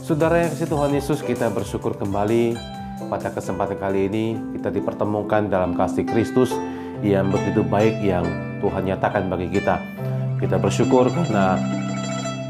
Saudara yang kasih Tuhan Yesus, kita bersyukur kembali pada kesempatan kali ini kita dipertemukan dalam kasih Kristus yang begitu baik yang Tuhan nyatakan bagi kita. Kita bersyukur karena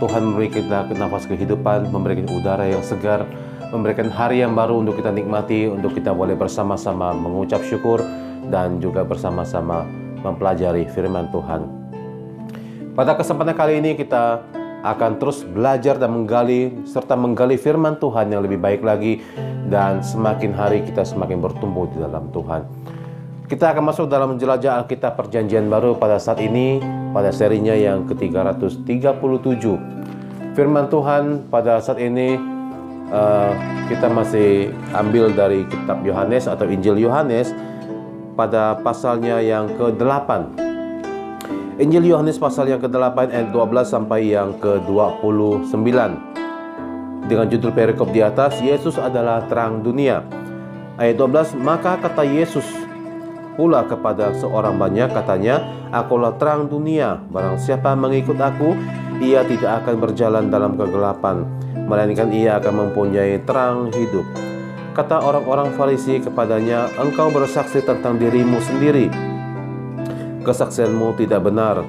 Tuhan memberi kita nafas kehidupan, memberikan udara yang segar, memberikan hari yang baru untuk kita nikmati, untuk kita boleh bersama-sama mengucap syukur dan juga bersama-sama mempelajari firman Tuhan. Pada kesempatan kali ini kita akan terus belajar dan menggali firman Tuhan yang lebih baik lagi, dan semakin hari kita semakin bertumbuh di dalam Tuhan. Kita akan masuk dalam menjelajah Alkitab Perjanjian Baru pada saat ini, pada serinya yang ke-337. Firman Tuhan pada saat ini kita masih ambil dari kitab Yohanes atau Injil Yohanes pada pasalnya yang ke-8. Injil Yohanes pasal yang ke-8 ayat 12 sampai yang ke-29. Dengan judul perikop di atas, Yesus adalah terang dunia. Ayat 12, maka kata Yesus pula kepada seorang banyak, katanya, akulah terang dunia, barang siapa mengikut aku, ia tidak akan berjalan dalam kegelapan, melainkan ia akan mempunyai terang hidup. Kata orang-orang Farisi kepadanya, engkau bersaksi tentang dirimu sendiri, kesaksianmu tidak benar.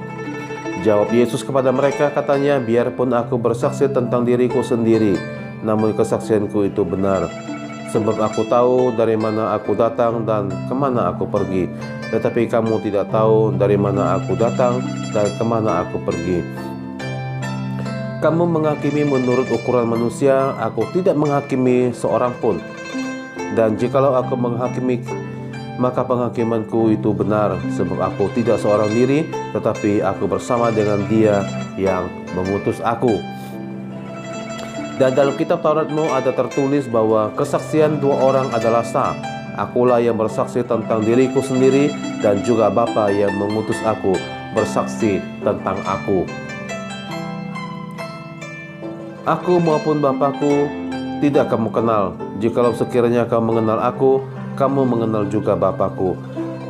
Jawab Yesus kepada mereka, katanya, biarpun aku bersaksi tentang diriku sendiri, namun kesaksianku itu benar. Sebab aku tahu dari mana aku datang dan kemana aku pergi, tetapi kamu tidak tahu dari mana aku datang dan kemana aku pergi. Kamu menghakimi menurut ukuran manusia, aku tidak menghakimi seorang pun. Dan jikalau aku menghakimi, maka penghakimanku itu benar, sebab aku tidak seorang diri, tetapi aku bersama dengan Dia yang mengutus aku. Dan dalam kitab Tauratmu ada tertulis bahwa kesaksian dua orang adalah sah. Akulah yang bersaksi tentang diriku sendiri, dan juga Bapa yang mengutus aku bersaksi tentang aku. Aku maupun Bapakku tidak kamu kenal. Jikalau sekiranya kamu mengenal aku, kamu mengenal juga Bapakku.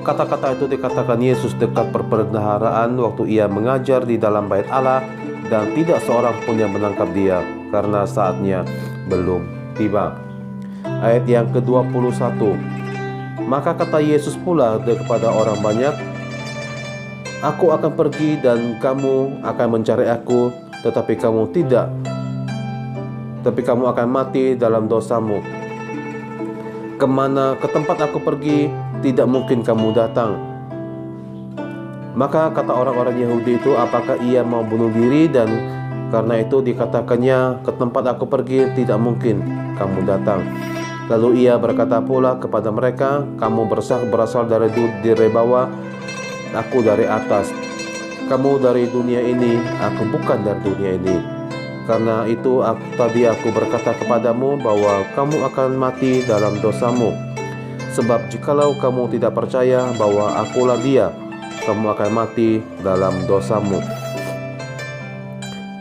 Kata-kata itu dikatakan Yesus dekat perbendaharaan waktu ia mengajar di dalam bait Allah, dan tidak seorang pun yang menangkap dia, karena saatnya belum tiba. Ayat yang ke-21, maka kata Yesus pula kepada orang banyak, aku akan pergi dan kamu akan mencari aku, tetapi kamu tidak, tapi kamu akan mati dalam dosamu. Ke tempat aku pergi, tidak mungkin kamu datang. Maka kata orang-orang Yahudi itu, apakah ia mau bunuh diri? Dan karena itu dikatakannya, ke tempat aku pergi, tidak mungkin kamu datang. Lalu ia berkata pula kepada mereka, kamu berasal dari bawah, aku dari atas. Kamu dari dunia ini, aku bukan dari dunia ini. Karena itu tadi aku berkata kepadamu bahwa kamu akan mati dalam dosamu. Sebab jikalau kamu tidak percaya bahwa akulah Dia, kamu akan mati dalam dosamu.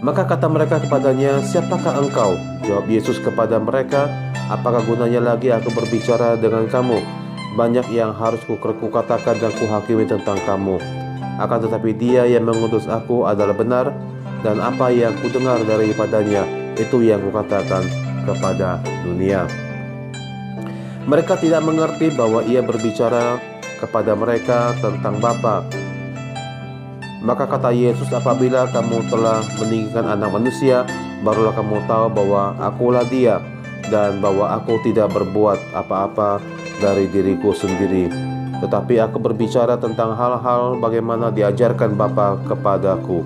Maka kata mereka kepadanya, siapakah engkau? Jawab Yesus kepada mereka, apakah gunanya lagi aku berbicara dengan kamu? Banyak yang harus kukatakan dan kuhakimi tentang kamu. Akan tetapi Dia yang mengutus aku adalah benar, dan apa yang kudengar daripadanya, itu yang kukatakan kepada dunia. Mereka tidak mengerti bahwa ia berbicara kepada mereka tentang Bapa. Maka kata Yesus, apabila kamu telah meninggikan anak manusia, barulah kamu tahu bahwa akulah Dia, dan bahwa aku tidak berbuat apa-apa dari diriku sendiri, tetapi aku berbicara tentang hal-hal bagaimana diajarkan Bapa kepadaku.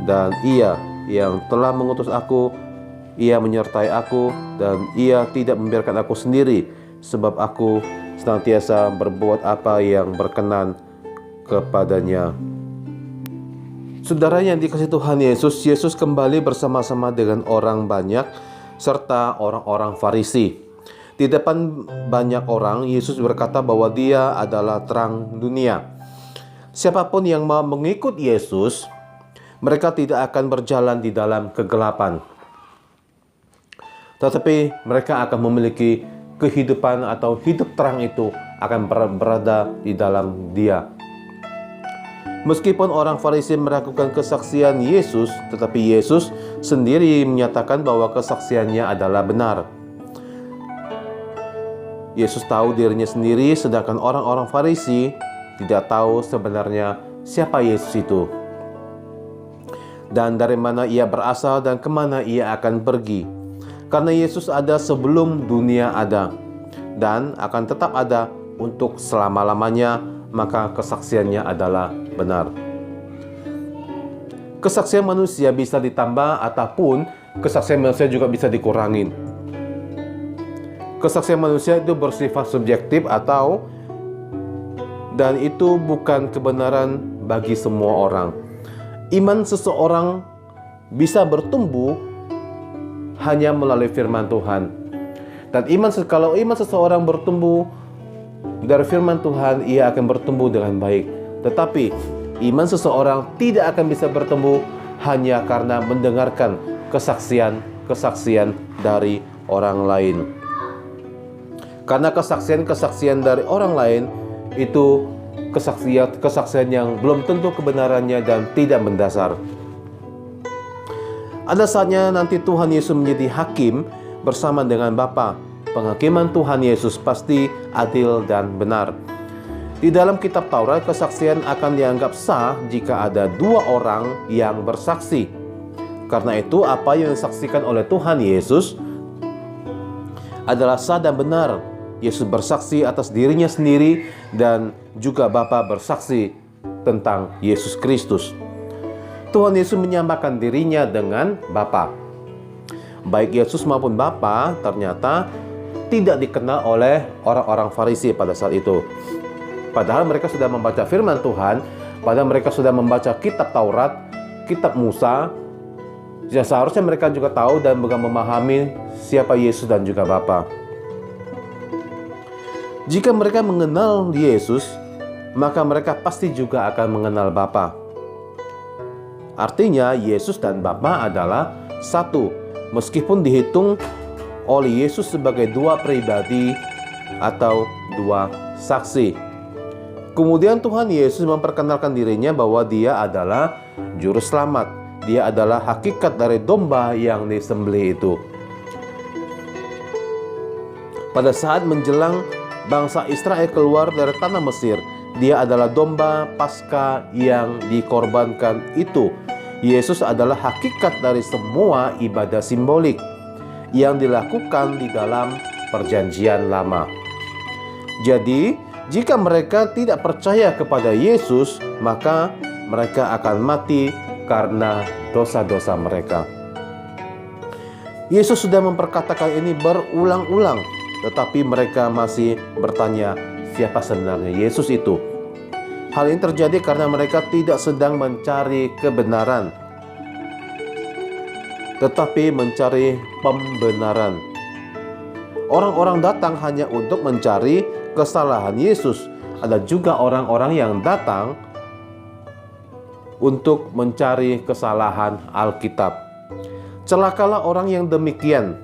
Dan Ia yang telah mengutus aku, Ia menyertai aku, dan Ia tidak membiarkan aku sendiri, sebab aku senantiasa berbuat apa yang berkenan kepadanya. Saudara yang dikasihi Tuhan Yesus, Yesus kembali bersama-sama dengan orang banyak serta orang-orang Farisi. Di depan banyak orang, Yesus berkata bahwa Dia adalah terang dunia. Siapapun yang mau mengikut Yesus, Mereka tidak akan berjalan di dalam kegelapan, tetapi mereka akan memiliki kehidupan atau hidup terang itu akan berada di dalam Dia. Meskipun orang Farisi melakukan kesaksian Yesus, tetapi Yesus sendiri menyatakan bahwa kesaksiannya adalah benar. Yesus tahu dirinya sendiri, sedangkan orang-orang Farisi tidak tahu sebenarnya siapa Yesus itu, dan dari mana Ia berasal dan kemana Ia akan pergi. Karena Yesus ada sebelum dunia ada dan akan tetap ada untuk selama-lamanya, maka kesaksiannya adalah benar. Kesaksian manusia bisa ditambah ataupun kesaksian manusia juga bisa dikurangi. Kesaksian manusia itu bersifat subjektif dan itu bukan kebenaran bagi semua orang. Iman seseorang bisa bertumbuh hanya melalui firman Tuhan. Dan kalau iman seseorang bertumbuh dari firman Tuhan, ia akan bertumbuh dengan baik. Tetapi iman seseorang tidak akan bisa bertumbuh hanya karena mendengarkan kesaksian dari orang lain. Karena kesaksian dari orang lain itu kesaksian yang belum tentu kebenarannya dan tidak mendasar. Ada saatnya nanti Tuhan Yesus menjadi hakim bersama dengan Bapa. Penghakiman Tuhan Yesus pasti adil dan benar. Di dalam kitab Taurat, kesaksian akan dianggap sah jika ada dua orang yang bersaksi. Karena itu, apa yang disaksikan oleh Tuhan Yesus adalah sah dan benar. Yesus bersaksi atas dirinya sendiri dan juga Bapa bersaksi tentang Yesus Kristus. Tuhan Yesus menyamakan dirinya dengan Bapa. Baik Yesus maupun Bapa ternyata tidak dikenal oleh orang-orang Farisi pada saat itu. Padahal mereka sudah membaca firman Tuhan, padahal mereka sudah membaca kitab Taurat, kitab Musa. Ya, seharusnya mereka juga tahu dan juga memahami siapa Yesus dan juga Bapa. Jika mereka mengenal Yesus, maka mereka pasti juga akan mengenal Bapa. Artinya Yesus dan Bapa adalah satu, meskipun dihitung oleh Yesus sebagai dua pribadi atau dua saksi. Kemudian Tuhan Yesus memperkenalkan dirinya bahwa Dia adalah juru selamat. Dia adalah hakikat dari domba yang disembelih itu. Pada saat menjelang bangsa Israel keluar dari tanah Mesir, Dia adalah domba Paskah yang dikorbankan itu. Yesus adalah hakikat dari semua ibadah simbolik yang dilakukan di dalam Perjanjian Lama. Jadi, jika mereka tidak percaya kepada Yesus, maka mereka akan mati karena dosa-dosa mereka. Yesus sudah memperkatakan ini berulang-ulang, tetapi mereka masih bertanya, siapa sebenarnya Yesus itu? Hal ini terjadi karena mereka tidak sedang mencari kebenaran, tetapi mencari pembenaran. Orang-orang datang hanya untuk mencari kesalahan Yesus. Ada juga orang-orang yang datang untuk mencari kesalahan Alkitab. Celakalah orang yang demikian.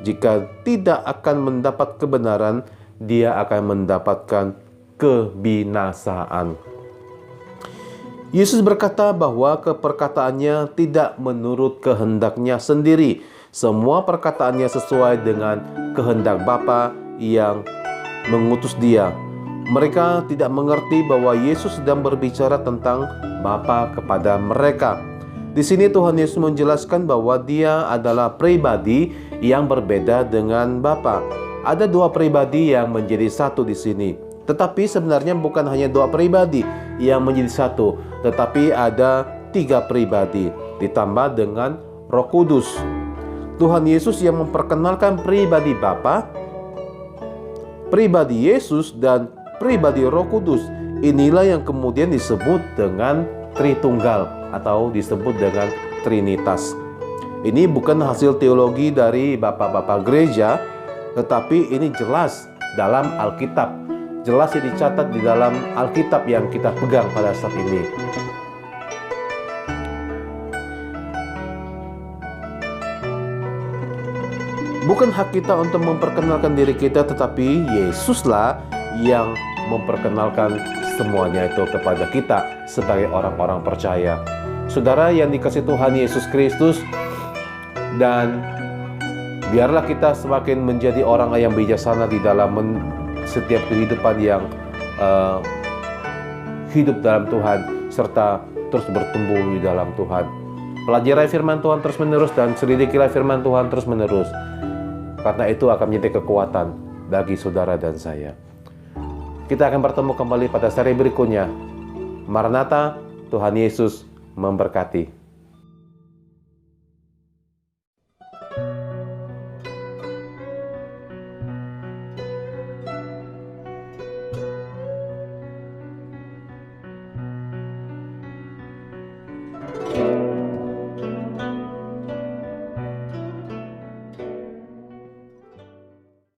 Jika tidak akan mendapat kebenaran, dia akan mendapatkan kebinasaan. Yesus berkata bahwa perkataannya tidak menurut kehendaknya sendiri. Semua perkataannya sesuai dengan kehendak Bapa yang mengutus Dia. Mereka tidak mengerti bahwa Yesus sedang berbicara tentang Bapa kepada mereka. Di sini Tuhan Yesus menjelaskan bahwa Dia adalah pribadi yang berbeda dengan Bapa. Ada dua pribadi yang menjadi satu di sini. Tetapi sebenarnya bukan hanya dua pribadi yang menjadi satu, tetapi ada tiga pribadi ditambah dengan Roh Kudus. Tuhan Yesus yang memperkenalkan pribadi Bapa, pribadi Yesus, dan pribadi Roh Kudus. Inilah yang kemudian disebut dengan Tritunggal atau disebut dengan Trinitas. Ini bukan hasil teologi dari bapak-bapak gereja, tetapi ini jelas dalam Alkitab. Jelas dicatat di dalam Alkitab yang kita pegang pada saat ini. Bukan hak kita untuk memperkenalkan diri kita, tetapi Yesuslah yang memperkenalkan semuanya itu kepada kita sebagai orang-orang percaya. Saudara yang dikasihi Tuhan Yesus Kristus, dan biarlah kita semakin menjadi orang yang bijaksana di dalam setiap kehidupan yang hidup dalam Tuhan, serta terus bertumbuh di dalam Tuhan. Pelajari firman Tuhan terus-menerus dan selidikilah firman Tuhan terus-menerus. Karena itu akan menjadi kekuatan bagi saudara dan saya. Kita akan bertemu kembali pada seri berikutnya. Maranatha, Tuhan Yesus memberkati.